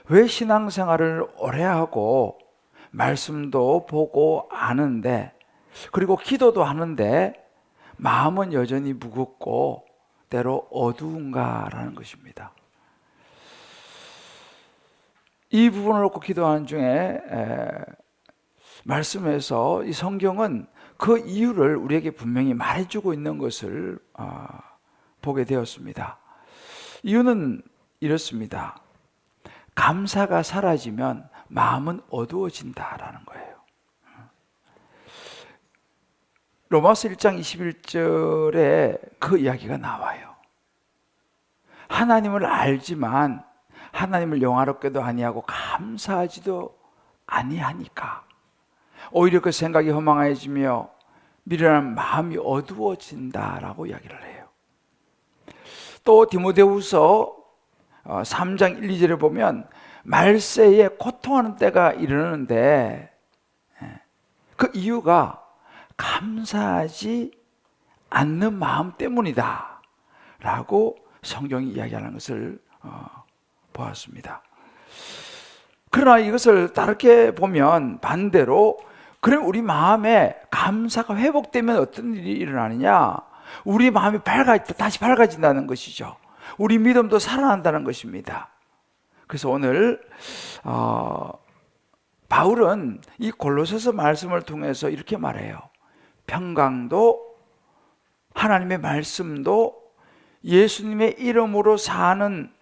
왜 신앙생활을 오래 하고 말씀도 보고 아는데, 그리고 기도도 하는데 마음은 여전히 무겁고 때로 어두운가라는 것입니다. 이 부분을 놓고 기도하는 중에 말씀에서 이 성경은 그 이유를 우리에게 분명히 말해주고 있는 것을 보게 되었습니다. 이유는 이렇습니다. 감사가 사라지면 마음은 어두워진다라는 거예요. 로마서 1장 21절에 그 이야기가 나와요. 하나님을 알지만 하나님을 영화롭게도 아니하고 감사하지도 아니하니까 오히려 그 생각이 허망해지며 미련한 마음이 어두워진다라고 이야기를 해요. 또 디모데후서 3장 1, 2절에 보면 말세에 고통하는 때가 이르는데 그 이유가 감사하지 않는 마음 때문이다 라고 성경이 이야기하는 것을 보았습니다. 그러나 이것을 다르게 보면 반대로, 그럼 우리 마음에 감사가 회복되면 어떤 일이 일어나느냐? 우리 마음이 다시 밝아진다는 것이죠. 우리 믿음도 살아난다는 것입니다. 그래서 오늘 바울은 이 골로새서 말씀을 통해서 이렇게 말해요. 평강도 하나님의 말씀도 예수님의 이름으로 사는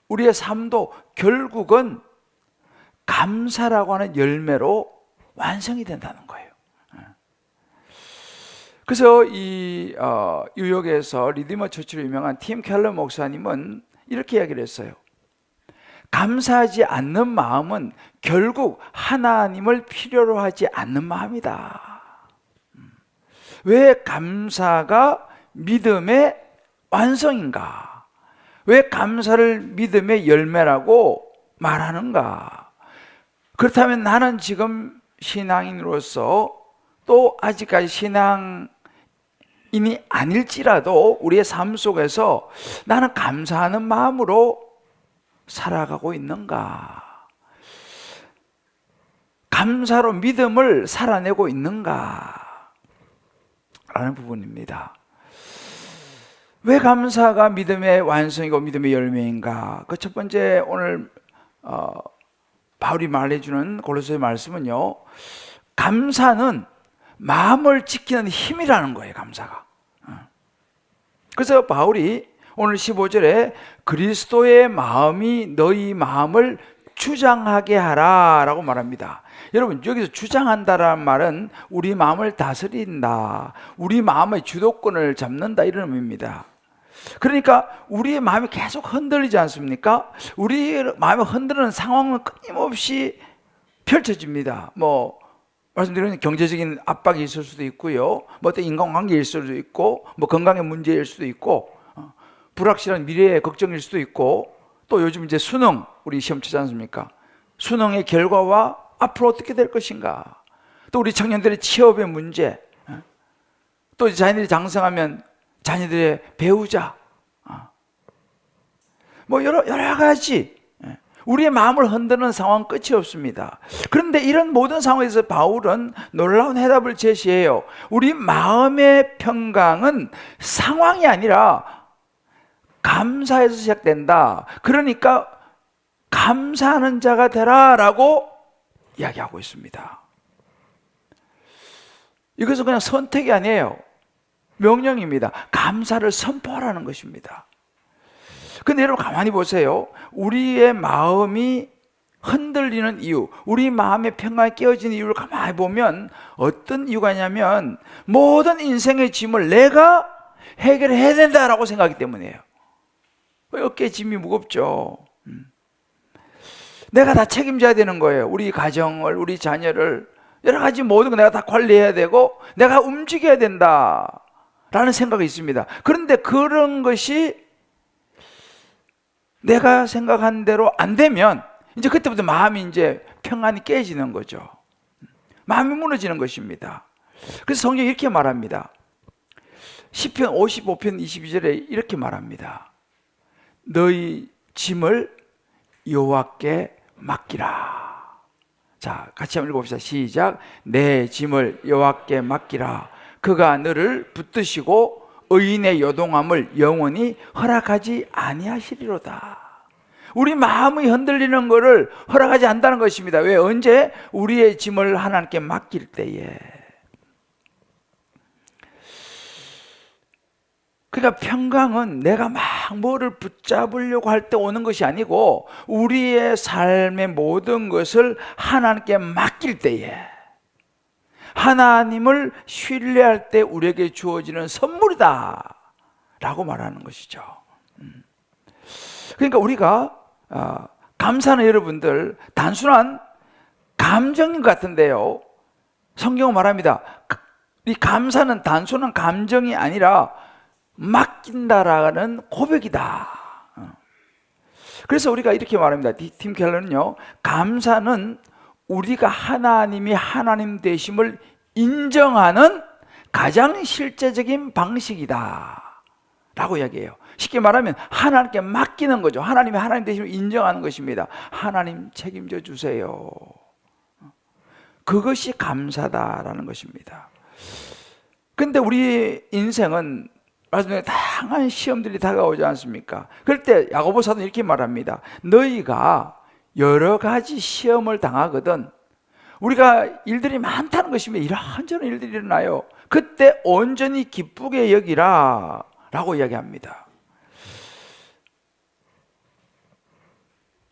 우리의 삶도 결국은 감사라고 하는 열매로 완성이 된다는 거예요. 그래서 이 뉴욕에서 리디머 처치로 유명한 팀 켈러 목사님은 이렇게 이야기를 했어요. 감사하지 않는 마음은 결국 하나님을 필요로 하지 않는 마음이다. 왜 감사가 믿음의 완성인가? 왜 감사를 믿음의 열매라고 말하는가? 그렇다면 나는 지금 신앙인으로서 또 아직까지 신앙인이 아닐지라도 우리의 삶 속에서 나는 감사하는 마음으로 살아가고 있는가? 감사로 믿음을 살아내고 있는가? 라는 부분입니다. 왜 감사가 믿음의 완성이고 믿음의 열매인가? 그 첫 번째 오늘 바울이 말해주는 골로새 말씀은요, 감사는 마음을 지키는 힘이라는 거예요. 감사가. 그래서 바울이 오늘 15절에 그리스도의 마음이 너희 마음을 주장하게 하라 라고 말합니다. 여러분, 여기서 주장한다라는 말은 우리 마음을 다스린다, 우리 마음의 주도권을 잡는다, 이런 의미입니다. 그러니까 우리의 마음이 계속 흔들리지 않습니까? 우리 마음이 흔들리는 상황은 끊임없이 펼쳐집니다. 말씀드리는 경제적인 압박이 있을 수도 있고요, 어떤 인간관계일 수도 있고, 건강의 문제일 수도 있고, 불확실한 미래의 걱정일 수도 있고, 또 요즘 이제 수능, 우리 시험 치지 않습니까? 수능의 결과와 앞으로 어떻게 될 것인가, 또 우리 청년들의 취업의 문제, 또 자녀들이 장성하면 자녀들의 배우자, 여러 가지 우리의 마음을 흔드는 상황 끝이 없습니다. 그런데 이런 모든 상황에서 바울은 놀라운 해답을 제시해요. 우리 마음의 평강은 상황이 아니라 감사에서 시작된다. 그러니까 감사하는 자가 되라라고 이야기하고 있습니다. 이것은 그냥 선택이 아니에요. 명령입니다. 감사를 선포하라는 것입니다. 근데 여러분 가만히 보세요. 우리의 마음이 흔들리는 이유, 우리 마음의 평강이 깨어지는 이유를 가만히 보면 어떤 이유가 있냐면 모든 인생의 짐을 내가 해결해야 된다라고 생각하기 때문이에요. 어깨에 짐이 무겁죠. 내가 다 책임져야 되는 거예요. 우리 가정을, 우리 자녀를, 여러 가지 모든 거 내가 다 관리해야 되고 내가 움직여야 된다라는 생각이 있습니다. 그런데 그런 것이 내가 생각한 대로 안 되면 이제 그때부터 마음이 이제 평안이 깨지는 거죠. 마음이 무너지는 것입니다. 그래서 성경이 이렇게 말합니다. 시편 55편 22절에 이렇게 말합니다. 너희 짐을 여호와께 맡기라. 자, 같이 한번 읽어봅시다. 시작. 내 짐을 여호와께 맡기라. 그가 너를 붙드시고 의인의 요동함을 영원히 허락하지 아니하시리로다. 우리 마음이 흔들리는 것을 허락하지 않는다는 것입니다. 왜? 언제? 우리의 짐을 하나님께 맡길 때에. 그러니까 평강은 내가 막 뭐를 붙잡으려고 할 때 오는 것이 아니고 우리의 삶의 모든 것을 하나님께 맡길 때에, 하나님을 신뢰할 때 우리에게 주어지는 선물이다 라고 말하는 것이죠. 그러니까 우리가 감사는 여러분들 단순한 감정인 것 같은데요, 성경은 말합니다. 이 감사는 단순한 감정이 아니라 맡긴다라는 고백이다. 그래서 우리가 이렇게 말합니다. 팀 켈러는요, 감사는 우리가 하나님이 하나님 되심을 인정하는 가장 실제적인 방식이다 라고 이야기해요. 쉽게 말하면 하나님께 맡기는 거죠. 하나님이 하나님 되심을 인정하는 것입니다. 하나님 책임져 주세요. 그것이 감사다라는 것입니다. 근데 우리 인생은 말씀드린 다양한 시험들이 다가오지 않습니까? 그럴 때 야고보 사도는 이렇게 말합니다. 너희가 여러 가지 시험을 당하거든 우리가 일들이 많다는 것입니다. 이런저런 일들이 일어나요. 그때 온전히 기쁘게 여기라 라고 이야기합니다.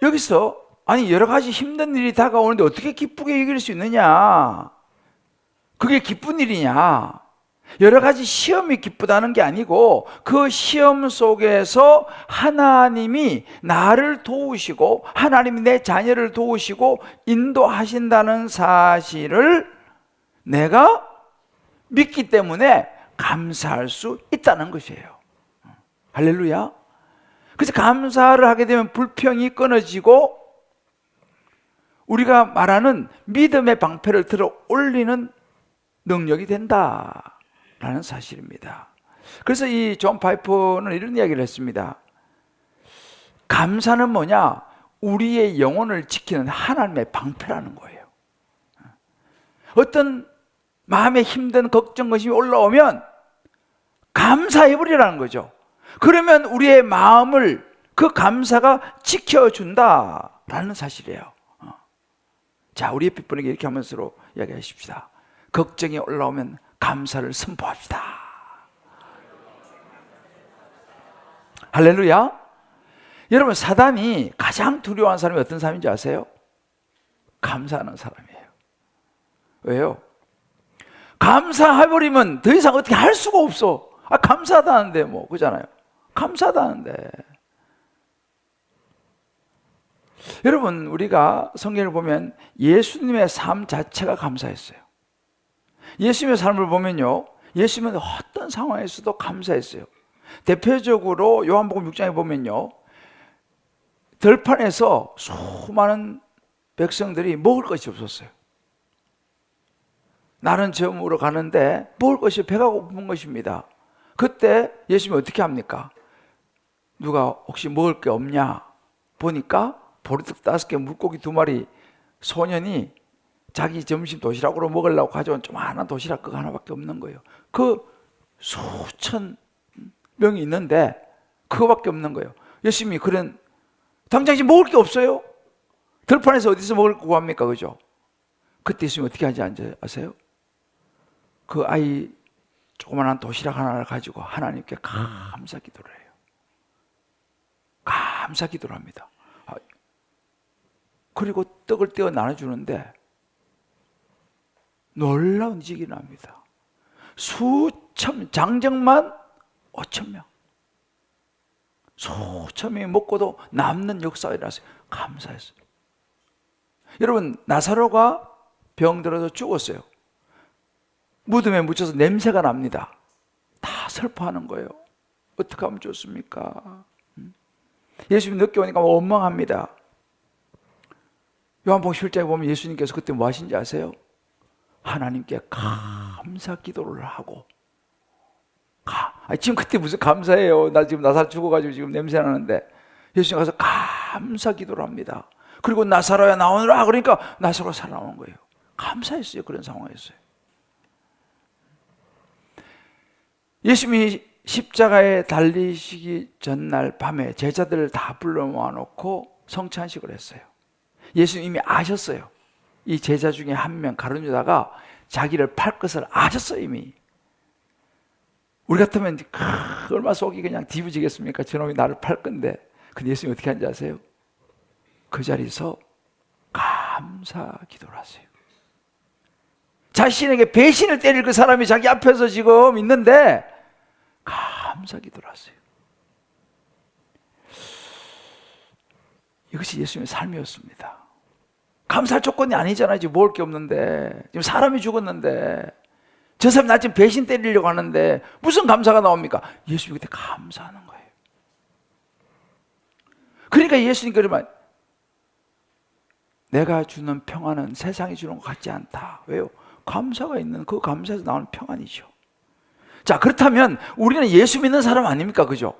여기서 아니 여러 가지 힘든 일이 다가오는데 어떻게 기쁘게 여길 수 있느냐, 그게 기쁜 일이냐, 여러 가지 시험이 기쁘다는 게 아니고 그 시험 속에서 하나님이 나를 도우시고 하나님이 내 자녀를 도우시고 인도하신다는 사실을 내가 믿기 때문에 감사할 수 있다는 것이에요. 할렐루야. 그래서 감사를 하게 되면 불평이 끊어지고 우리가 말하는 믿음의 방패를 들어 올리는 능력이 된다라는 사실입니다. 그래서 이 존 파이퍼는 이런 이야기를 했습니다. 감사는 뭐냐? 우리의 영혼을 지키는 하나님의 방패라는 거예요. 어떤 마음에 힘든 걱정, 근심이 올라오면 감사해버리라는 거죠. 그러면 우리의 마음을 그 감사가 지켜준다라는 사실이에요. 자, 우리 옆에 분에게 이렇게 하면서 서로 이야기하십시다. 걱정이 올라오면 감사를 선포합시다. 할렐루야. 여러분, 사단이 가장 두려워하는 사람이 어떤 사람인지 아세요? 감사하는 사람이에요. 왜요? 감사해버리면 더 이상 어떻게 할 수가 없어. 감사하다는데 뭐 그잖아요. 감사하다는데. 여러분, 우리가 성경을 보면 예수님의 삶 자체가 감사했어요. 예수님의 삶을 보면요, 예수님은 어떤 상황에서도 감사했어요. 대표적으로 요한복음 6장에 보면요, 들판에서 수많은 백성들이 먹을 것이 없었어요. 나는 저물어 가는데 먹을 것이 배가 고픈 것입니다. 그때 예수님이 어떻게 합니까? 누가 혹시 먹을 게 없냐 보니까 보리떡 5개, 물고기 2마리, 소년이 자기 점심 도시락으로 먹으려고 가져온 조그마한 도시락 그거 하나밖에 없는 거예요. 그 수천 명이 있는데 그거밖에 없는 거예요. 예수님이 그런 당장 지금 먹을 게 없어요. 들판에서 어디서 먹을 거 구합니까? 그죠? 그때 예수님이 어떻게 하는지 아세요? 그 아이 조그마한 도시락 하나를 가지고 하나님께 감사 기도를 해요. 감사 기도를 합니다. 그리고 떡을 떼어 나눠주는데 놀라운 지식이 납니다. 수천, 장정만 5,000명. 수천 명이 먹고도 남는 역사가 일어났어요. 감사했어요. 여러분, 나사로가 병들어서 죽었어요. 무덤에 묻혀서 냄새가 납니다. 다 슬퍼하는 거예요. 어떻게 하면 좋습니까? 예수님 늦게 오니까 원망합니다. 요한복음 11장에 보면 예수님께서 그때 뭐 하신지 아세요? 하나님께 감사 기도를 하고 지금 그때 무슨 감사해요. 나 지금 나살 죽어가지고 지금 냄새 나는데 예수님 가서 감사 기도를 합니다. 그리고 나사로야 나오느라 그러니까 나사로가 살아나오는 거예요. 감사했어요. 그런 상황이었어요. 예수님이 십자가에 달리시기 전날 밤에 제자들을 다 불러 모아놓고 성찬식을 했어요. 예수님이 이미 아셨어요. 이 제자 중에 한 명 가룟 유다가 자기를 팔 것을 아셨어요. 이미. 우리 같으면 얼마나 속이 그냥 뒤부지겠습니까? 저놈이 나를 팔 건데. 근데 예수님이 어떻게 하는지 아세요? 그 자리에서 감사 기도를 하세요. 자신에게 배신을 때릴 그 사람이 자기 앞에서 지금 있는데 감사 기도를 하세요. 이것이 예수님의 삶이었습니다. 감사할 조건이 아니잖아요. 지금 먹을 게 없는데, 지금 사람이 죽었는데, 저 사람이 나 지금 배신 때리려고 하는데 무슨 감사가 나옵니까? 예수님이 그때 감사하는 거예요. 그러니까 예수님이 그러면 내가 주는 평안은 세상이 주는 것 같지 않다. 왜요? 감사가 있는 그 감사에서 나오는 평안이죠. 자, 그렇다면 우리는 예수 믿는 사람 아닙니까? 그죠?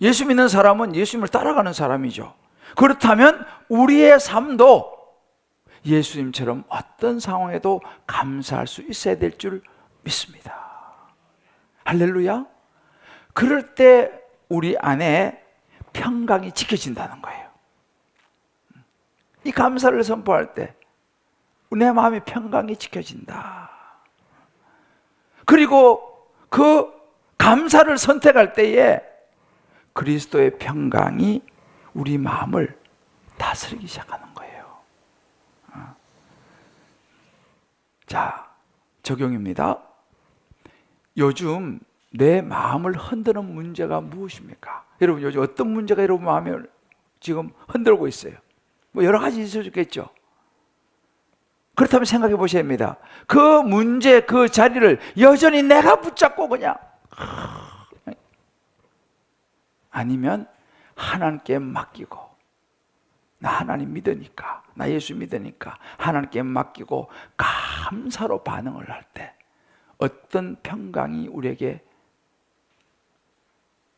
예수 믿는 사람은 예수님을 따라가는 사람이죠. 그렇다면 우리의 삶도 예수님처럼 어떤 상황에도 감사할 수 있어야 될 줄 믿습니다. 할렐루야. 그럴 때 우리 안에 평강이 지켜진다는 거예요. 이 감사를 선포할 때 내 마음의 평강이 지켜진다. 그리고 그 감사를 선택할 때에 그리스도의 평강이 우리 마음을 다스리기 시작하는 거예요. 자, 적용입니다. 요즘 내 마음을 흔드는 문제가 무엇입니까? 여러분, 요즘 어떤 문제가 여러분 마음을 지금 흔들고 있어요? 뭐 여러 가지 있을 수 있겠죠. 그렇다면 생각해 보셔야 합니다. 그 문제, 그 자리를 여전히 내가 붙잡고 그냥, 아니면 하나님께 맡기고, 나 하나님 믿으니까, 나 예수 믿으니까 하나님께 맡기고 감사로 반응을 할 때 어떤 평강이 우리에게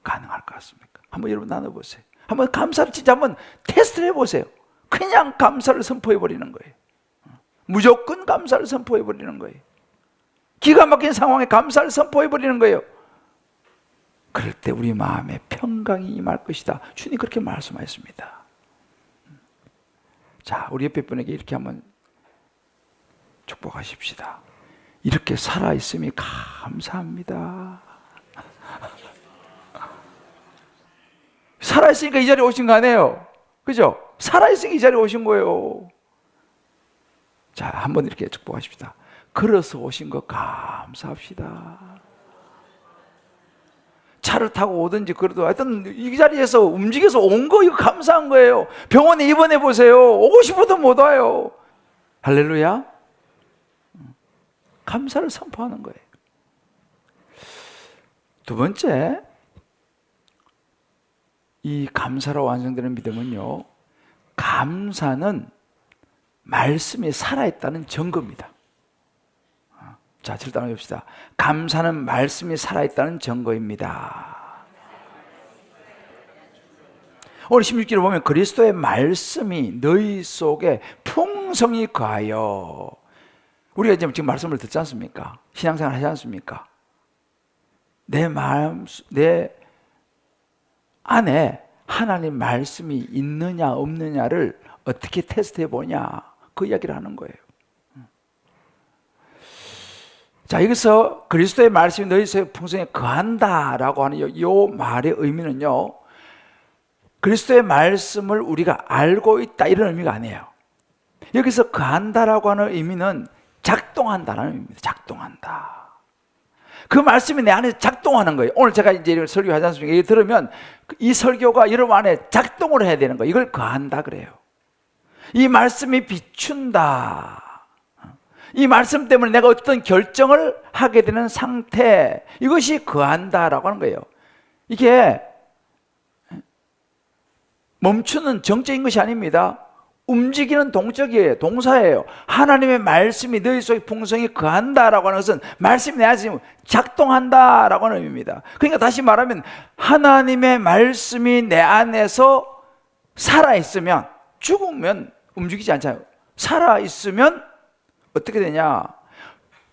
가능할 것 같습니까? 한번 여러분 나눠보세요. 한번 감사를 진짜 한번 테스트를 해보세요. 그냥 감사를 선포해버리는 거예요. 무조건 감사를 선포해버리는 거예요. 기가 막힌 상황에 감사를 선포해버리는 거예요. 그럴 때 우리 마음에 평강이 임할 것이다. 주님 그렇게 말씀하셨습니다. 자, 우리 옆에 분에게 이렇게 한번 축복하십시다. 이렇게 살아있음이 감사합니다. 살아있으니까 이 자리에 오신 거 아니에요? 그죠? 살아있으니까 이 자리에 오신 거예요. 자, 한번 이렇게 축복하십시다. 걸어서 오신 거 감사합시다. 차를 타고 오든지 그래도 하여튼 이 자리에서 움직여서 온 거 이거 감사한 거예요. 병원에 입원해 보세요. 오고 싶어도 못 와요. 할렐루야. 감사를 선포하는 거예요. 두 번째, 이 감사로 완성되는 믿음은요, 감사는 말씀이 살아있다는 증거입니다. 자, 절 따라 봅시다. 감사는 말씀이 살아있다는 증거입니다. 오늘 16절을 보면 그리스도의 말씀이 너희 속에 풍성히 거하여, 우리가 지금 말씀을 듣지 않습니까? 신앙생활 하지 않습니까? 내 마음, 내 안에 하나님 말씀이 있느냐 없느냐를 어떻게 테스트해 보냐, 그 이야기를 하는 거예요. 자, 여기서 그리스도의 말씀이 너희 속에 풍성히 거한다라고 하는 이 말의 의미는요, 그리스도의 말씀을 우리가 알고 있다 이런 의미가 아니에요. 여기서 거한다라고 하는 의미는 작동한다라는 의미입니다. 작동한다. 그 말씀이 내 안에 작동하는 거예요. 오늘 제가 이제 이걸 설교하지 않습니까? 이거 들으면 이 설교가 여러분 안에 작동을 해야 되는 거예요. 이걸 거한다 그래요. 이 말씀이 비춘다. 이 말씀 때문에 내가 어떤 결정을 하게 되는 상태, 이것이 거한다라고 하는 거예요. 이게 멈추는 정적인 것이 아닙니다. 움직이는 동적이에요. 동사예요. 하나님의 말씀이 너희 속에 풍성히 거한다라고 하는 것은 말씀이 내 안에서 작동한다라고 하는 의미입니다. 그러니까 다시 말하면 하나님의 말씀이 내 안에서 살아있으면, 죽으면 움직이지 않잖아요. 살아있으면 어떻게 되냐?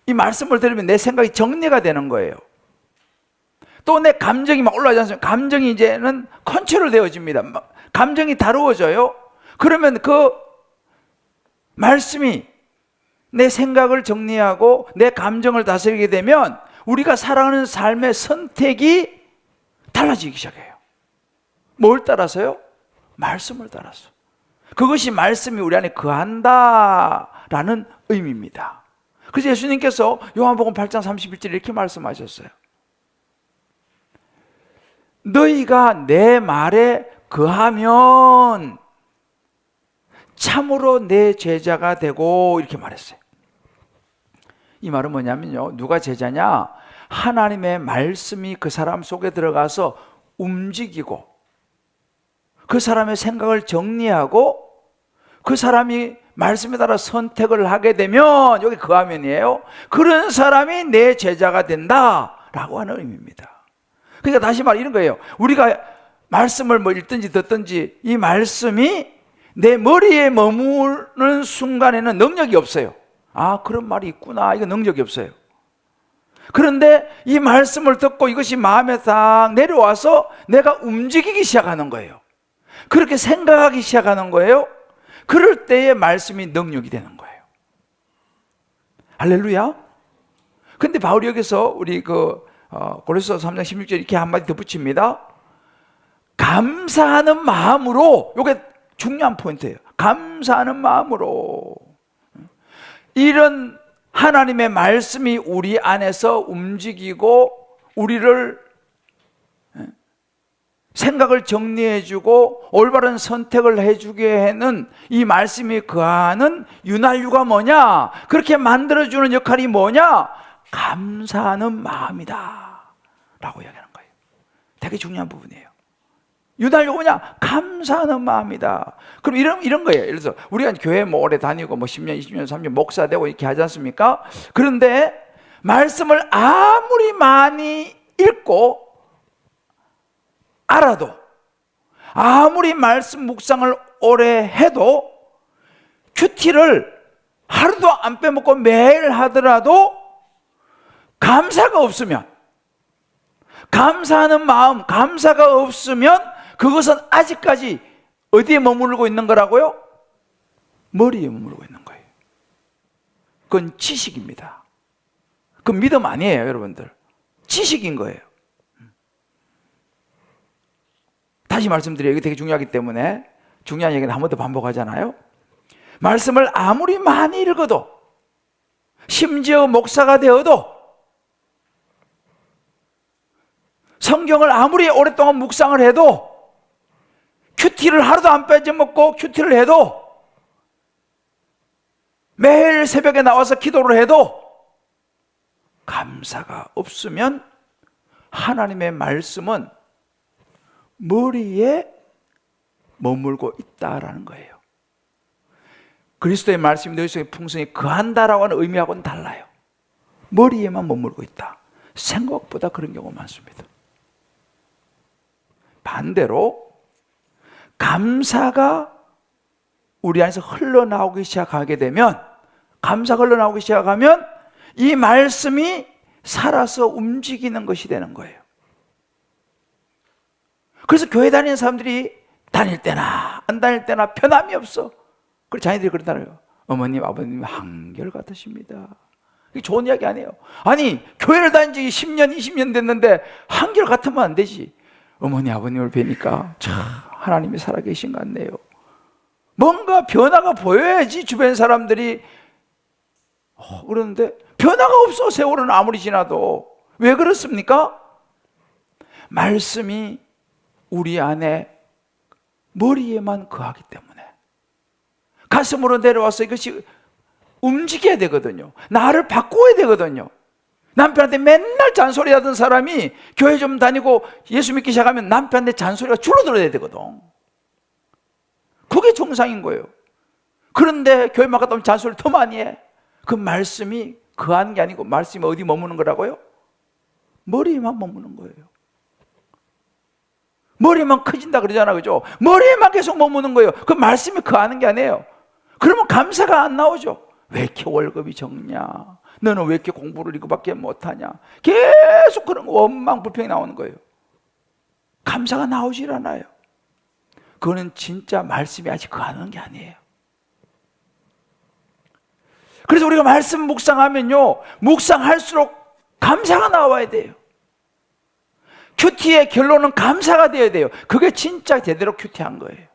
이 말씀을 들으면 내 생각이 정리가 되는 거예요. 또 내 감정이 막 올라가지 않습니까? 감정이 이제는 컨트롤 되어집니다. 감정이 다루어져요. 그러면 그 말씀이 내 생각을 정리하고 내 감정을 다스리게 되면 우리가 살아가는 삶의 선택이 달라지기 시작해요. 뭘 따라서요? 말씀을 따라서. 그것이 말씀이 우리 안에 거한다라는 의미입니다. 그래서 예수님께서 요한복음 8장 31절에 이렇게 말씀하셨어요. 너희가 내 말에 거하면 참으로 내 제자가 되고, 이렇게 말했어요. 이 말은 뭐냐면요, 누가 제자냐? 하나님의 말씀이 그 사람 속에 들어가서 움직이고 그 사람의 생각을 정리하고 그 사람이 말씀에 따라 선택을 하게 되면, 여기 거하면이에요, 그런 사람이 내 제자가 된다라고 하는 의미입니다. 그러니까 다시 말해 이런 거예요. 우리가 말씀을 뭐 읽든지 듣든지 이 말씀이 내 머리에 머무는 순간에는 능력이 없어요. 아, 그런 말이 있구나, 이거 능력이 없어요. 그런데 이 말씀을 듣고 이것이 마음에 딱 내려와서 내가 움직이기 시작하는 거예요. 그렇게 생각하기 시작하는 거예요. 그럴 때의 말씀이 능력이 되는 거예요. 할렐루야. 근데 바울이 여기서 우리 고린도서 3장 16절 이렇게 한마디 더 붙입니다. 감사하는 마음으로, 이게 중요한 포인트예요. 감사하는 마음으로. 이런 하나님의 말씀이 우리 안에서 움직이고 우리를 생각을 정리해주고 올바른 선택을 해주게 하는 이 말씀이 거하는 윤활유가 뭐냐? 그렇게 만들어주는 역할이 뭐냐? 감사하는 마음이다 라고 이야기하는 거예요. 되게 중요한 부분이에요. 윤활유가 뭐냐? 감사하는 마음이다. 그럼 이런 거예요. 예를 들어서 우리가 교회 뭐 오래 다니고 뭐 10년, 20년, 30년 목사 되고 이렇게 하지 않습니까? 그런데 말씀을 아무리 많이 읽고 알아도, 아무리 말씀 묵상을 오래 해도 큐티를 하루도 안 빼먹고 매일 하더라도 감사가 없으면, 감사하는 마음, 감사가 없으면 그것은 아직까지 어디에 머무르고 있는 거라고요? 머리에 머무르고 있는 거예요. 그건 지식입니다. 그건 믿음 아니에요, 여러분들. 지식인 거예요. 다시 말씀드려요. 이게 되게 중요하기 때문에 중요한 얘기는 한 번 더 반복하잖아요. 말씀을 아무리 많이 읽어도, 심지어 목사가 되어도, 성경을 아무리 오랫동안 묵상을 해도, 큐티를 하루도 안 빼먹고 큐티를 해도, 매일 새벽에 나와서 기도를 해도 감사가 없으면 하나님의 말씀은 머리에 머물고 있다라는 거예요. 그리스도의 말씀이 너희 속에 풍성히 거한다라고 하는 의미하고는 달라요. 머리에만 머물고 있다. 생각보다 그런 경우가 많습니다. 반대로 감사가 우리 안에서 흘러나오기 시작하게 되면, 감사가 흘러나오기 시작하면 이 말씀이 살아서 움직이는 것이 되는 거예요. 그래서 교회 다니는 사람들이 다닐 때나 안 다닐 때나 변함이 없어. 그래서 자녀들이 그러잖아요. 어머님, 아버님 한결같으십니다. 이게 좋은 이야기 아니에요. 아니, 교회를 다닌 지 10년, 20년 됐는데 한결같으면 안 되지. 어머니, 아버님을 뵈니까 참 하나님이 살아계신 것 같네요. 뭔가 변화가 보여야지 주변 사람들이 그러는데 변화가 없어. 세월은 아무리 지나도. 왜 그렇습니까? 말씀이 우리 안에 머리에만 거하기 때문에, 가슴으로 내려와서 이것이 움직여야 되거든요. 나를 바꿔야 되거든요. 남편한테 맨날 잔소리 하던 사람이 교회 좀 다니고 예수 믿기 시작하면 남편한테 잔소리가 줄어들어야 되거든. 그게 정상인 거예요. 그런데 교회만 갔다 오면 잔소리 더 많이 해. 그 말씀이 거하는 게 아니고, 말씀이 어디 머무는 거라고요? 머리에만 머무는 거예요. 머리만 커진다 그러잖아, 그죠? 머리에만 계속 머무는 거예요. 그 말씀이 거하는 게 아니에요. 그러면 감사가 안 나오죠. 왜 이렇게 월급이 적냐? 너는 왜 이렇게 공부를 이거밖에 못하냐? 계속 그런 원망 불평이 나오는 거예요. 감사가 나오질 않아요. 그거는 진짜 말씀이 아직 거하는 게 아니에요. 그래서 우리가 말씀 묵상하면요, 묵상할수록 감사가 나와야 돼요. 큐티의 결론은 감사가 되어야 돼요. 그게 진짜 제대로 큐티한 거예요.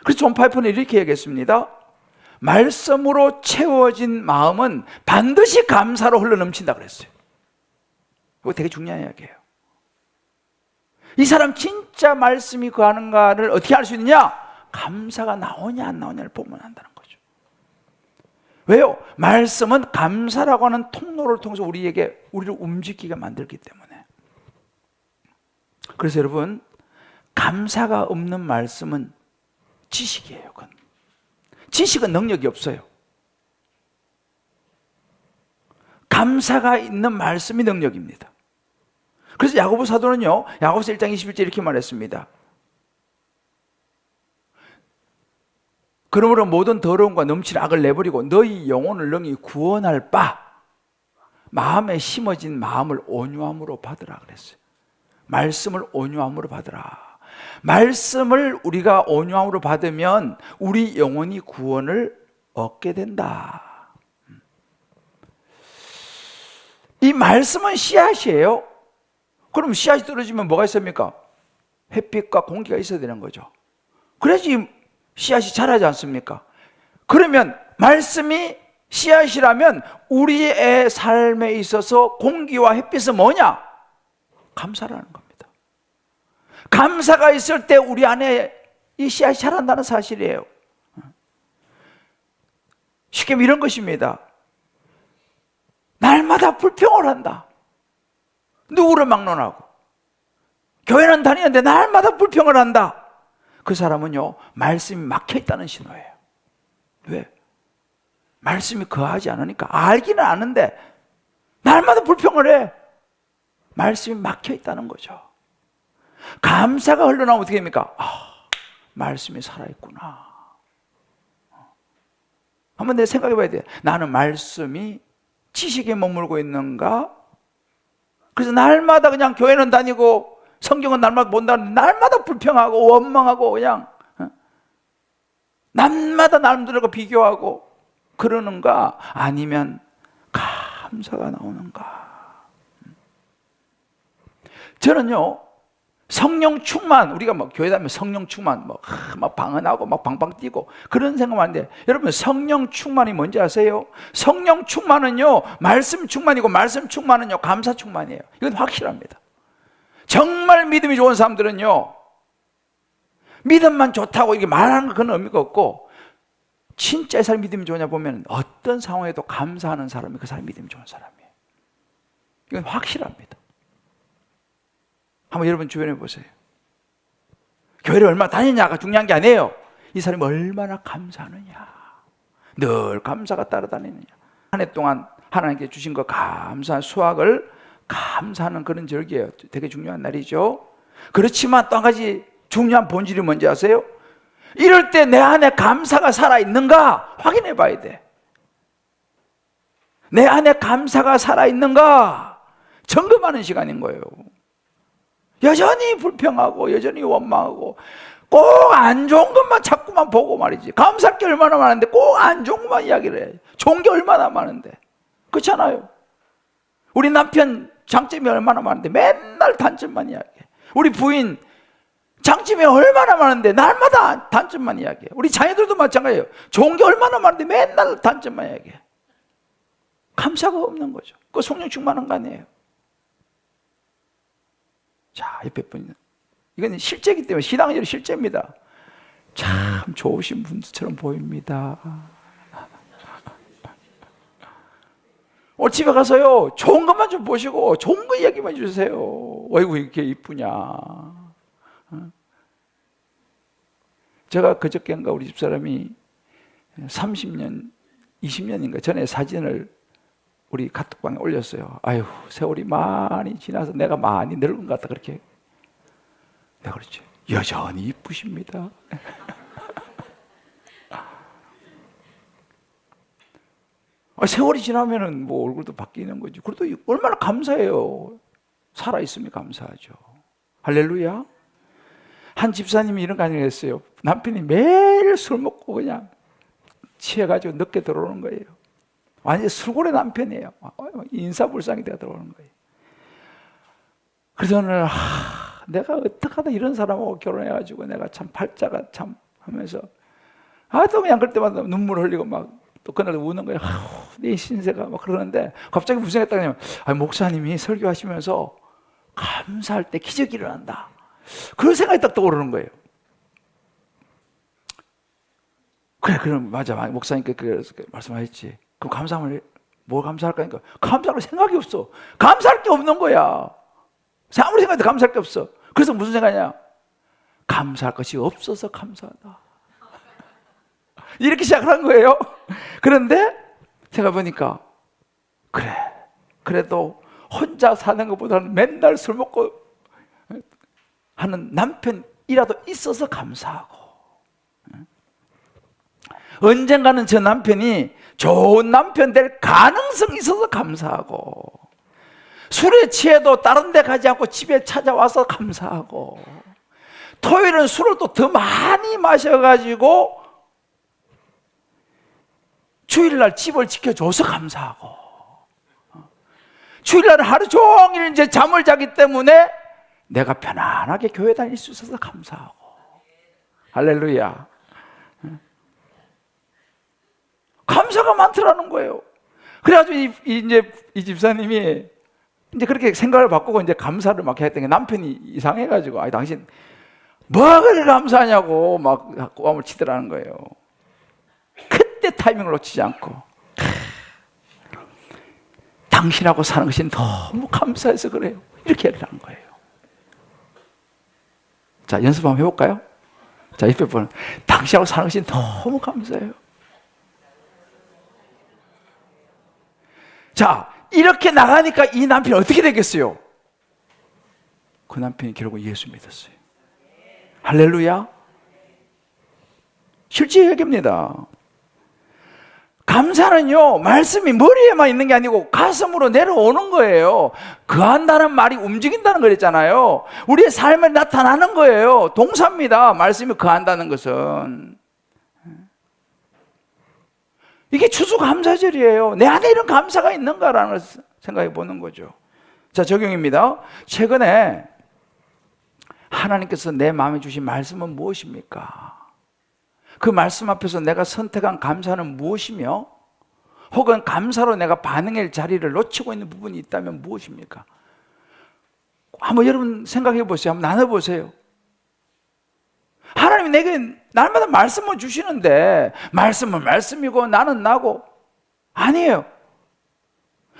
그래서 존 파이퍼는 이렇게 얘기했습니다. 말씀으로 채워진 마음은 반드시 감사로 흘러넘친다 그랬어요. 이거 되게 중요한 이야기예요. 이 사람 진짜 말씀이 거하는가를 어떻게 알 수 있느냐? 감사가 나오냐 안 나오냐를 보면 안다는 거죠. 왜요? 말씀은 감사라고 하는 통로를 통해서 우리를 움직이게 만들기 때문에. 그래서 여러분, 감사가 없는 말씀은 지식이에요. 그건. 지식은 능력이 없어요. 감사가 있는 말씀이 능력입니다. 그래서 야고보 사도는요, 야고보서 1장 21절 이렇게 말했습니다. 그러므로 모든 더러움과 넘치는 악을 내버리고 너희 영혼을 능히 구원할 바 마음에 심어진 마음을 온유함으로 받으라 그랬어요. 말씀을 온유함으로 받으라. 말씀을 우리가 온유함으로 받으면 우리 영혼이 구원을 얻게 된다. 이 말씀은 씨앗이에요. 그럼 씨앗이 떨어지면 뭐가 있습니까? 햇빛과 공기가 있어야 되는 거죠. 그래야지 씨앗이 자라지 않습니까? 그러면 말씀이 씨앗이라면 우리의 삶에 있어서 공기와 햇빛은 뭐냐? 감사라는 겁니다. 감사가 있을 때 우리 안에 이 씨앗이 자란다는 사실이에요. 쉽게 이런 것입니다. 날마다 불평을 한다. 누구를 막론하고 교회는 다니는데 날마다 불평을 한다. 그 사람은요, 말씀이 막혀있다는 신호예요. 왜? 말씀이 거하지 않으니까. 알기는 아는데 날마다 불평을 해. 말씀이 막혀있다는 거죠. 감사가 흘러나오면 어떻게 됩니까? 말씀이 살아있구나. 한번 내 생각해 봐야 돼. 나는 말씀이 지식에 머물고 있는가? 그래서 날마다 그냥 교회는 다니고 성경은 날마다 본다는데 날마다 불평하고 원망하고 그냥 날마다 남들과 비교하고 그러는가? 아니면 감사가 나오는가? 저는요, 성령 충만, 우리가 뭐 교회 다니면 성령 충만, 막 방언하고 막 방방 뛰고 그런 생각만 하는데, 여러분 성령 충만이 뭔지 아세요? 성령 충만은요, 말씀 충만이고 말씀 충만은요, 감사 충만이에요. 이건 확실합니다. 정말 믿음이 좋은 사람들은요, 믿음만 좋다고 이게 말하는 건 그런 의미가 없고, 진짜 이 사람이 믿음이 좋냐 보면 어떤 상황에도 감사하는 사람이 그 사람이 믿음이 좋은 사람이에요. 이건 확실합니다. 한번 여러분 주변에 보세요. 교회를 얼마나 다니냐가 중요한 게 아니에요. 이 사람이 얼마나 감사하느냐. 늘 감사가 따라다니느냐. 한 해 동안 하나님께 주신 거 감사한 수확을 감사하는 그런 절기예요. 되게 중요한 날이죠. 그렇지만 또 한 가지 중요한 본질이 뭔지 아세요? 이럴 때 내 안에 감사가 살아있는가 확인해 봐야 돼. 내 안에 감사가 살아있는가 점검하는 시간인 거예요. 여전히 불평하고 여전히 원망하고 꼭 안 좋은 것만 자꾸만 보고 말이지. 감사할 게 얼마나 많은데 꼭 안 좋은 것만 이야기를 해. 좋은 게 얼마나 많은데. 그렇잖아요. 우리 남편 장점이 얼마나 많은데 맨날 단점만 이야기해. 우리 부인 장점이 얼마나 많은데 날마다 단점만 이야기해. 우리 자녀들도 마찬가지예요. 좋은 게 얼마나 많은데 맨날 단점만 이야기해. 감사가 없는 거죠. 그거 성령 충만한 거 아니에요. 자, 옆에 분이 이건 실제이기 때문에 신앙적으로 실제입니다. 참 좋으신 분들처럼 보입니다. 오늘 집에 가서요, 좋은 것만 좀 보시고 좋은 거 이야기만 해주세요. 어이구 이렇게 이쁘냐. 제가 그저께인가 우리 집사람이 30년, 20년인가 전에 사진을 우리 카톡방에 올렸어요. 아유, 세월이 많이 지나서 내가 많이 늙은 것 같다 그렇게. 내가 그렇지. 여전히 이쁘십니다. 세월이 지나면은 뭐 얼굴도 바뀌는 거지. 그래도 얼마나 감사해요. 살아있으면 감사하죠. 할렐루야. 한 집사님이 이런 간증을 했어요. 남편이 매일 술 먹고 그냥 취해가지고 늦게 들어오는 거예요. 완전히 술고래 남편이에요. 인사불상이 되어 들어오는 거예요. 그래서 오늘 내가 어떻게 하다 이런 사람하고 결혼해가지고 내가 참 팔자가 참 하면서 또 그냥 그럴 때마다 눈물 흘리고 막 또 그날 우는 거예요. 내 신세가 막 그러는데 갑자기 무슨 생각이 했다면 목사님이 설교하시면서 감사할 때 기적이 일어난다. 그런 생각이 딱 떠오르는 거예요. 그래, 그럼 맞아. 목사님께 그래서 말씀하셨지. 그럼 감사함을 뭘 감사할까 하니까 감사할 생각이 없어. 감사할 게 없는 거야. 아무리 생각해도 감사할 게 없어. 그래서 무슨 생각이냐? 감사할 것이 없어서 감사하다. 이렇게 시작한 거예요. 그런데 제가 보니까 그래, 그래도 혼자 사는 것보다는 맨날 술 먹고 하는 남편이라도 있어서 감사하고, 언젠가는 저 남편이 좋은 남편 될 가능성이 있어서 감사하고, 술에 취해도 다른 데 가지 않고 집에 찾아와서 감사하고, 토요일은 술을 또 더 많이 마셔가지고 주일날 집을 지켜줘서 감사하고, 주일날 하루 종일 이제 잠을 자기 때문에 내가 편안하게 교회 다닐 수 있어서 감사하고. 할렐루야. 감사가 많더라는 거예요. 그래가지고 이 집사님이 이제 그렇게 생각을 바꾸고 이제 감사를 막 했던 게, 남편이 이상해가지고 당신 뭐가 그렇게 감사하냐고 막 꼬함을 치더라는 거예요. 그때 타이밍을 놓치지 않고, 당신하고 사는 것이 너무 감사해서 그래요. 이렇게 하라는 거예요. 자, 연습 한번 해볼까요? 자, 옆에 보는, 당신하고 사는 것이 너무 감사해요. 자, 이렇게 나가니까 이 남편이 어떻게 되겠어요? 그 남편이 결국 예수 믿었어요. 할렐루야. 실제 얘기입니다. 감사는요, 말씀이 머리에만 있는 게 아니고 가슴으로 내려오는 거예요. 그한다는 말이 움직인다는 거랬잖아요. 우리의 삶에 나타나는 거예요. 동사입니다. 말씀이 그한다는 것은. 이게 추수감사절이에요. 내 안에 이런 감사가 있는가라는 걸 생각해 보는 거죠. 자, 적용입니다. 최근에 하나님께서 내 마음에 주신 말씀은 무엇입니까? 그 말씀 앞에서 내가 선택한 감사는 무엇이며, 혹은 감사로 내가 반응할 자리를 놓치고 있는 부분이 있다면 무엇입니까? 한번 여러분 생각해 보세요. 한번 나눠보세요. 하나님이 내게 날마다 말씀을 주시는데 말씀은 말씀이고 나는 나고, 아니에요.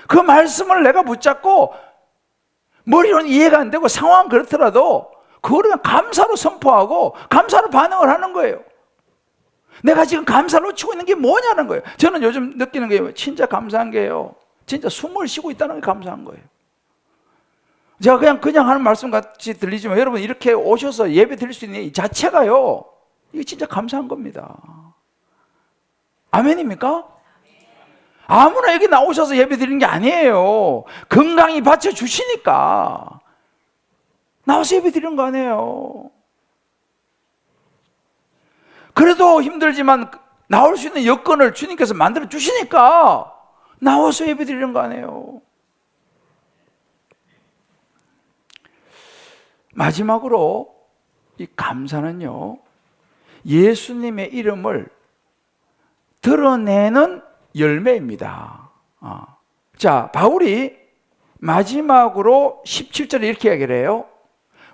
그 말씀을 내가 붙잡고 머리로는 이해가 안 되고 상황은 그렇더라도 그거를 감사로 선포하고 감사로 반응을 하는 거예요. 내가 지금 감사를 놓치고 있는 게 뭐냐는 거예요. 저는 요즘 느끼는 게 진짜 감사한 게요, 진짜 숨을 쉬고 있다는 게 감사한 거예요. 제가 그냥 하는 말씀 같이 들리지만 여러분, 이렇게 오셔서 예배 드릴 수 있는 이 자체가요, 이게 진짜 감사한 겁니다. 아멘입니까? 아무나 여기 나오셔서 예배 드리는 게 아니에요. 건강히 받쳐주시니까 나와서 예배 드리는 거 아니에요. 그래도 힘들지만 나올 수 있는 여건을 주님께서 만들어 주시니까 나와서 예배 드리는 거 아니에요. 마지막으로 이 감사는요, 예수님의 이름을 드러내는 열매입니다. 자, 바울이 마지막으로 17절에 이렇게 이야기를 해요.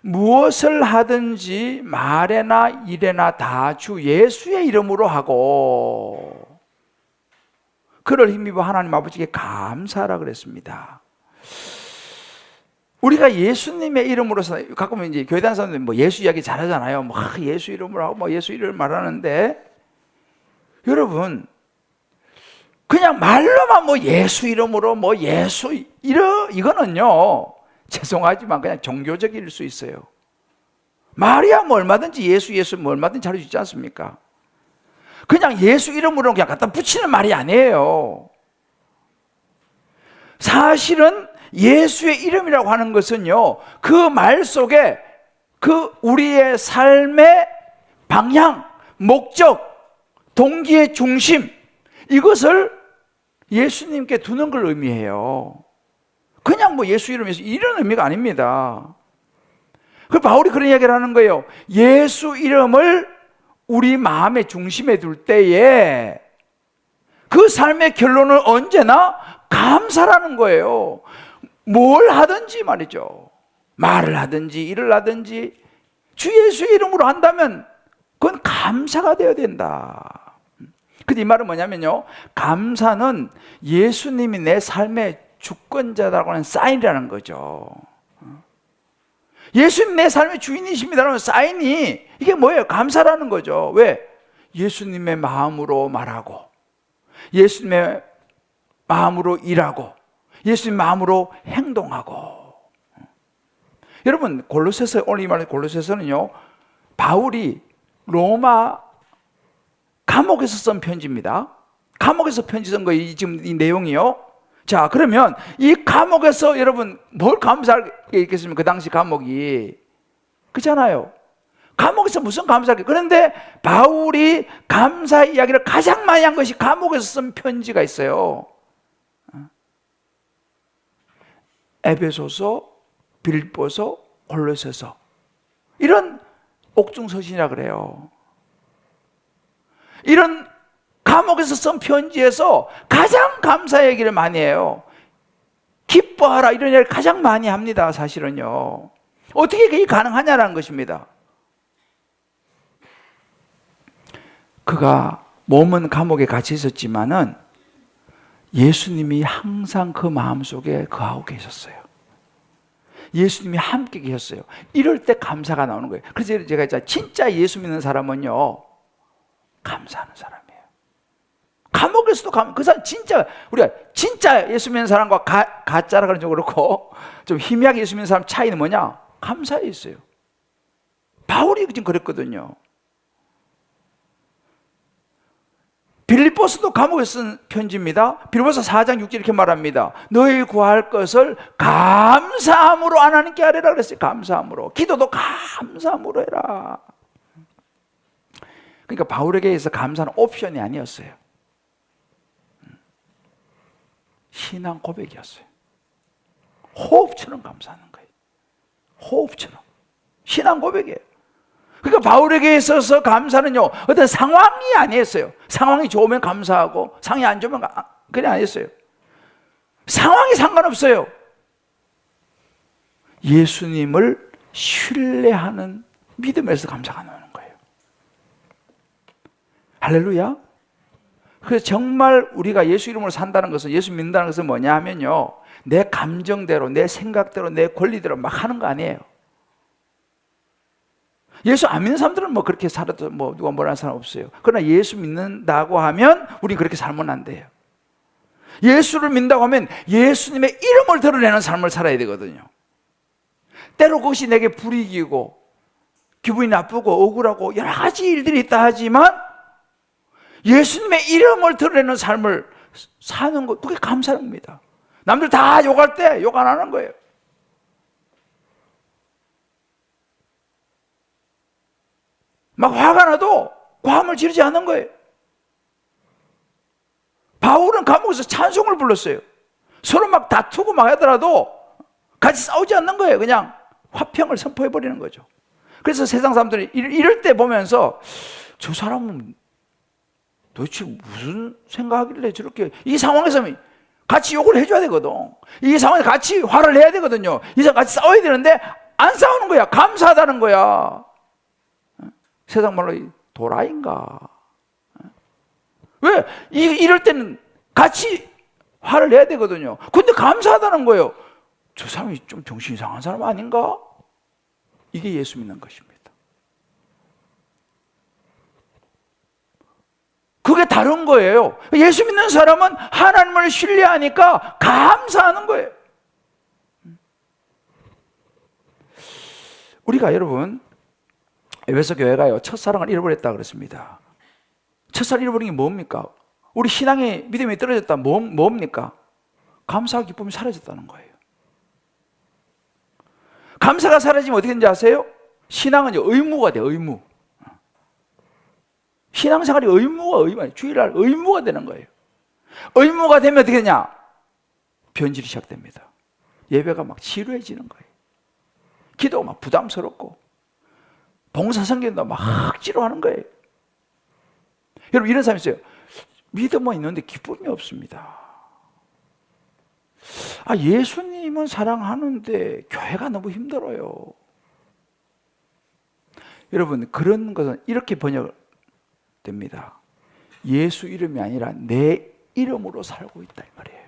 무엇을 하든지 말에나 일에나 다 주 예수의 이름으로 하고 그를 힘입어 하나님 아버지께 감사하라 그랬습니다. 우리가 예수님의 이름으로서 가끔 이제 교회 다니는 사람들이 뭐 예수 이야기 잘하잖아요. 뭐 예수 이름으로 하고 뭐 예수 이름을 말하는데, 여러분 그냥 말로만 뭐 예수 이름으로 뭐 예수 이거는요, 죄송하지만 그냥 종교적일 수 있어요. 말이야 뭐 얼마든지 예수 뭐 얼마든지 잘할 수 있지 않습니까? 그냥 예수 이름으로 그냥 갖다 붙이는 말이 아니에요. 사실은 예수의 이름이라고 하는 것은요, 그 말 속에 그 우리의 삶의 방향, 목적, 동기의 중심, 이것을 예수님께 두는 걸 의미해요. 그냥 뭐 예수 이름에서 이런 의미가 아닙니다. 그 바울이 그런 이야기를 하는 거예요. 예수 이름을 우리 마음의 중심에 둘 때에 그 삶의 결론은 언제나 감사라는 거예요. 뭘 하든지 말이죠. 말을 하든지 일을 하든지 주 예수의 이름으로 한다면 그건 감사가 되어야 된다. 근데 이 말은 뭐냐면요, 감사는 예수님이 내 삶의 주권자라고 하는 사인이라는 거죠. 예수님 내 삶의 주인이십니다라는 사인이 이게 뭐예요? 감사라는 거죠. 왜? 예수님의 마음으로 말하고, 예수님의 마음으로 일하고, 예수님 마음으로 행동하고. 여러분, 골로새서, 오늘 이 말의 골로새서는요, 바울이 로마 감옥에서 쓴 편지입니다. 감옥에서 편지 쓴 거예요, 지금 이 내용이요. 자, 그러면 이 감옥에서 여러분 뭘 감사할 게 있겠습니까? 그 당시 감옥이. 그렇잖아요. 감옥에서 무슨 감사할 게. 그런데 바울이 감사 이야기를 가장 많이 한 것이 감옥에서 쓴 편지가 있어요. 에베소서, 빌립보서, 골로새서. 이런 옥중서신이라 그래요. 이런 감옥에서 쓴 편지에서 가장 감사 얘기를 많이 해요. 기뻐하라 이런 얘기를 가장 많이 합니다. 사실은요. 어떻게 그게 가능하냐라는 것입니다. 그가 몸은 감옥에 갇혀 있었지만은 예수님이 항상 그 마음속에 거하고 계셨어요. 예수님이 함께 계셨어요. 이럴 때 감사가 나오는 거예요. 그래서 제가 했잖아요. 진짜 예수 믿는 사람은요, 감사하는 사람이에요. 감옥에서도 그 사람 진짜, 우리가 진짜 예수 믿는 사람과 가짜라 그런 좀 그렇고 좀 희미하게 예수 믿는 사람 차이는 뭐냐? 감사에 있어요. 바울이 지금 그랬거든요. 빌립보서도 감옥에 쓴 편지입니다. 빌립보서 4장 6절 이렇게 말합니다. 너희 구할 것을 감사함으로 하나님께 아뢰라 그랬어요. 감사함으로. 기도도 감사함으로 해라. 그러니까 바울에게 있어 감사는 옵션이 아니었어요. 신앙 고백이었어요. 호흡처럼 감사하는 거예요. 호흡처럼. 신앙 고백이에요. 그러니까 바울에게 있어서 감사는요, 어떤 상황이 아니었어요. 상황이 좋으면 감사하고 상황이 안 좋으면 그냥 아니었어요. 상황이 상관없어요. 예수님을 신뢰하는 믿음에서 감사가 나오는 거예요. 할렐루야. 그래서 정말 우리가 예수 이름으로 산다는 것은, 예수 믿는다는 것은 뭐냐 하면요, 내 감정대로, 내 생각대로, 내 권리대로 막 하는 거 아니에요. 예수 안 믿는 사람들은 뭐 그렇게 살아도 뭐 누가 뭐라 하는 사람 없어요. 그러나 예수 믿는다고 하면 우리 그렇게 살면 안 돼요. 예수를 믿는다고 하면 예수님의 이름을 드러내는 삶을 살아야 되거든요. 때로 그것이 내게 불이익이고 기분이 나쁘고 억울하고 여러 가지 일들이 있다 하지만 예수님의 이름을 드러내는 삶을 사는 것, 그게 감사입니다. 남들 다 욕할 때 욕 안 하는 거예요. 막 화가 나도 고함을 지르지 않는 거예요. 바울은 감옥에서 찬송을 불렀어요. 서로 막 다투고 막 하더라도 같이 싸우지 않는 거예요. 그냥 화평을 선포해버리는 거죠. 그래서 세상 사람들이 이럴 때 보면서 저 사람은 도대체 무슨 생각하길래 저렇게, 이 상황에서 같이 욕을 해줘야 되거든. 이 상황에서 같이 화를 내야 되거든요. 이 사람 같이 싸워야 되는데 안 싸우는 거야. 감사하다는 거야. 세상 말로 도라인가. 왜? 이럴 때는 같이 화를 내야 되거든요. 근데 감사하다는 거예요. 저 사람이 좀 정신이 이상한 사람 아닌가? 이게 예수 믿는 것입니다. 그게 다른 거예요. 예수 믿는 사람은 하나님을 신뢰하니까 감사하는 거예요. 우리가 여러분 에베소 교회가요, 첫사랑을 잃어버렸다 그랬습니다. 첫사랑 잃어버린 게 뭡니까? 우리 신앙의 믿음이 떨어졌다. 뭡니까? 감사와 기쁨이 사라졌다는 거예요. 감사가 사라지면 어떻게 되는지 아세요? 신앙은 의무가 돼요. 의무. 신앙생활이 의무가 주일날 의무가 되는 거예요. 의무가 되면 어떻게 되냐? 변질이 시작됩니다. 예배가 막 지루해지는 거예요. 기도가 막 부담스럽고 봉사성경도 막 지루하는 거예요. 여러분, 이런 사람이 있어요. 믿음은 있는데 기쁨이 없습니다. 예수님은 사랑하는데 교회가 너무 힘들어요. 여러분, 그런 것은 이렇게 번역됩니다. 예수 이름이 아니라 내 이름으로 살고 있다 이 말이에요.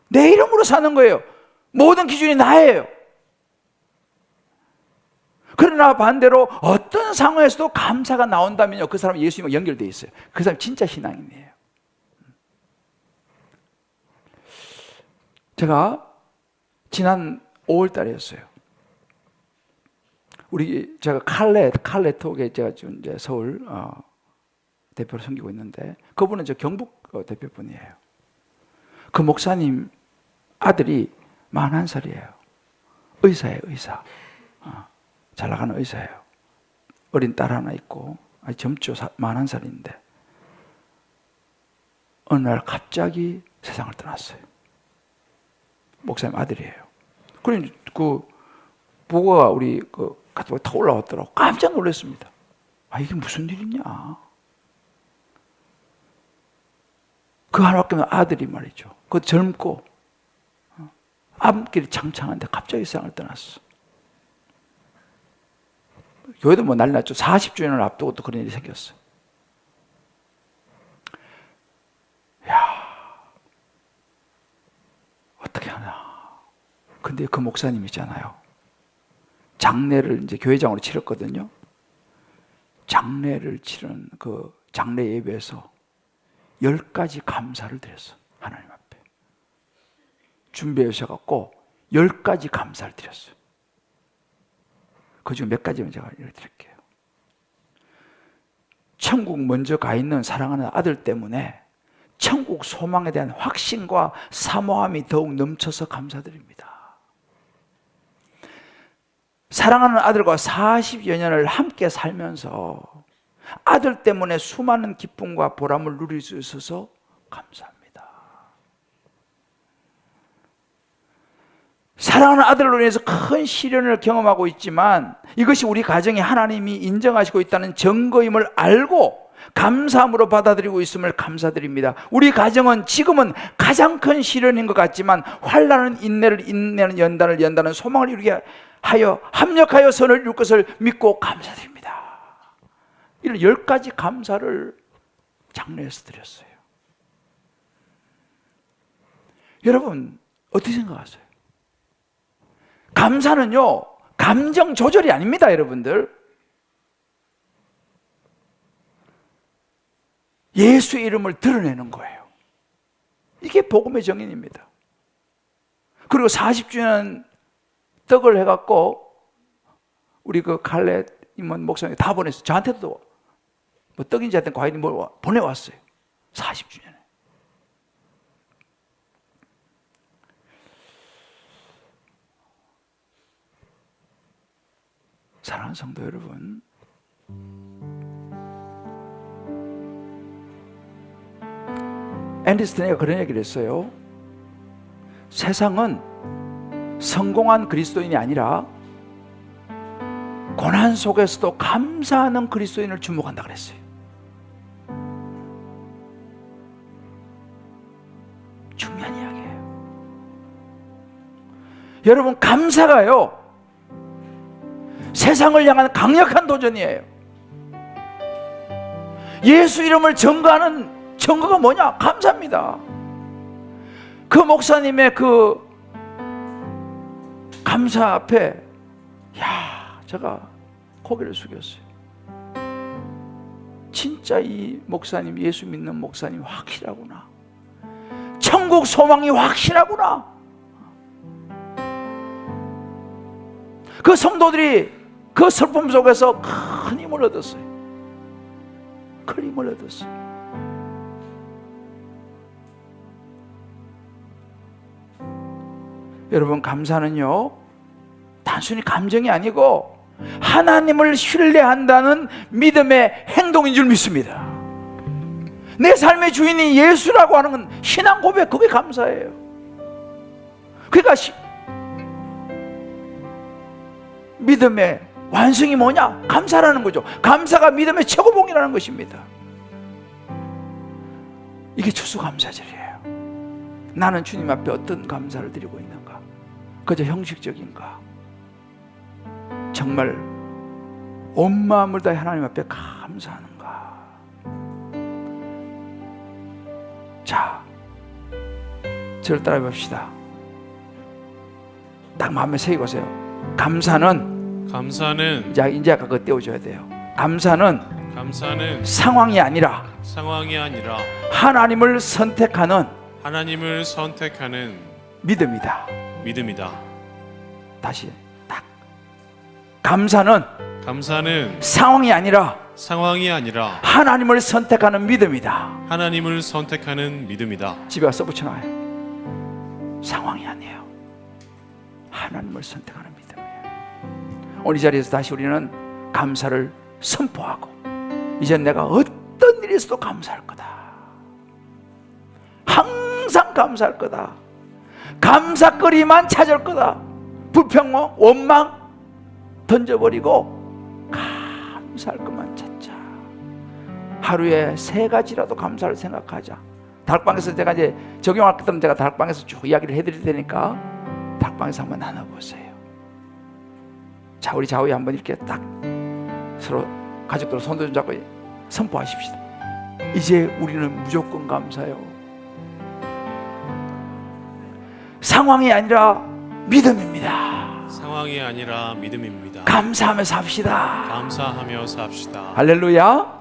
내 이름으로 사는 거예요. 모든 기준이 나예요. 그러나 반대로 어떤 상황에서도 감사가 나온다면요, 그 사람은 예수님과 연결되어 있어요. 그 사람이 진짜 신앙인이에요. 제가 지난 5월 달이었어요. 제가 칼레톡에 제가 지금 이제 서울 대표로 섬기고 있는데, 그분은 저 경북 대표분이에요. 그 목사님 아들이 41살이에요. 의사예요, 의사. 잘 나가는 의사예요. 어린 딸 하나 있고, 젊죠, 41살인데. 어느 날 갑자기 세상을 떠났어요. 목사님 아들이에요. 그러니 그 보고가 우리 카톡에 다 올라왔더라고. 깜짝 놀랐습니다. 이게 무슨 일이냐? 그 하나밖에 없는 아들이 말이죠. 그 젊고 앞길이 창창한데 갑자기 세상을 떠났어. 교회도 뭐 난리 났죠. 40주년을 앞두고 또 그런 일이 생겼어. 어떻게 하나. 근데 그 목사님 있잖아요. 장례를 이제 교회장으로 치렀거든요. 장례를 치른 그 장례 예배에서 10가지 감사를 드렸어. 하나님 앞에. 준비해 오셔갖고 10가지 감사를 드렸어요. 그 중 몇 가지만 제가 드릴게요. 천국 먼저 가 있는 사랑하는 아들 때문에 천국 소망에 대한 확신과 사모함이 더욱 넘쳐서 감사드립니다. 사랑하는 아들과 40여 년을 함께 살면서 아들 때문에 수많은 기쁨과 보람을 누릴 수 있어서 감사합니다. 사랑하는 아들로 인해서 큰 시련을 경험하고 있지만 이것이 우리 가정에 하나님이 인정하시고 있다는 증거임을 알고 감사함으로 받아들이고 있음을 감사드립니다. 우리 가정은 지금은 가장 큰 시련인 것 같지만 환난은 인내를, 인내는 연단을 소망을 이루게 하여 합력하여 선을 이룰 것을 믿고 감사드립니다. 이런 10가지 감사를 장례에서 드렸어요. 여러분, 어떻게 생각하세요? 감사는요, 감정 조절이 아닙니다, 여러분들. 예수의 이름을 드러내는 거예요. 이게 복음의 정인입니다. 그리고 40주년 떡을 해갖고 우리 그 칼렛 임원 목사님 다 보냈어요. 저한테도 뭐 떡인지 하여튼 과일이 뭘 보내왔어요. 40주년에. 사랑하는 성도 여러분, 앤디 스탠리가 그런 얘기를 했어요. 세상은 성공한 그리스도인이 아니라 고난 속에서도 감사하는 그리스도인을 주목한다 그랬어요. 중요한 이야기예요. 여러분, 감사가요, 세상을 향한 강력한 도전이에요. 예수 이름을 증거하는 증거가 뭐냐? 감사입니다. 그 목사님의 그 감사 앞에 제가 고개를 숙였어요. 진짜 이 목사님, 예수 믿는 목사님 확실하구나. 천국 소망이 확실하구나. 그 성도들이 그 슬픔 속에서 큰 힘을 얻었어요. 큰 힘을 얻었어요. 여러분, 감사는요 단순히 감정이 아니고 하나님을 신뢰한다는 믿음의 행동인 줄 믿습니다. 내 삶의 주인이 예수라고 하는 건 신앙 고백, 그게 감사예요. 그러니까 믿음의 완성이 뭐냐? 감사라는 거죠. 감사가 믿음의 최고봉이라는 것입니다. 이게 추수감사절이에요. 나는 주님 앞에 어떤 감사를 드리고 있는가? 그저 형식적인가? 정말 온 마음을 다해 하나님 앞에 감사하는가? 자, 저를 따라해 봅시다. 딱 마음에 새기고세요. 감사는 이제 아까 그거 떼어줘야 돼요. 감사는 상황이 아니라 하나님을 선택하는 믿음이다. 다시 딱. 감사는 상황이 아니라 하나님을 선택하는 믿음이다. 집에 가서 붙여놔요. 상황이 아니에요. 하나님을 선택하는 믿음이에요. 오늘 이 자리에서 다시 우리는 감사를 선포하고, 이제 내가 어떤 일이 있어도 감사할 거다. 항상 감사할 거다. 감사거리만 찾을 거다. 불평, 원망 던져버리고 감사할 것만 찾자. 하루에 3가지라도 감사를 생각하자. 다락방에서 제가 이제 적용할 것 때문에 제가 다락방에서 쭉 이야기를 해드릴 테니까 다락방에서 한번 나눠보세요. 자, 우리 좌우에 한번 이렇게 딱 서로 가족들 손도 좀 잡고 선포하십시다. 이제 우리는 무조건 감사요. 상황이 아니라 믿음입니다. 감사하며 삽시다. 감사하며 삽시다. 할렐루야.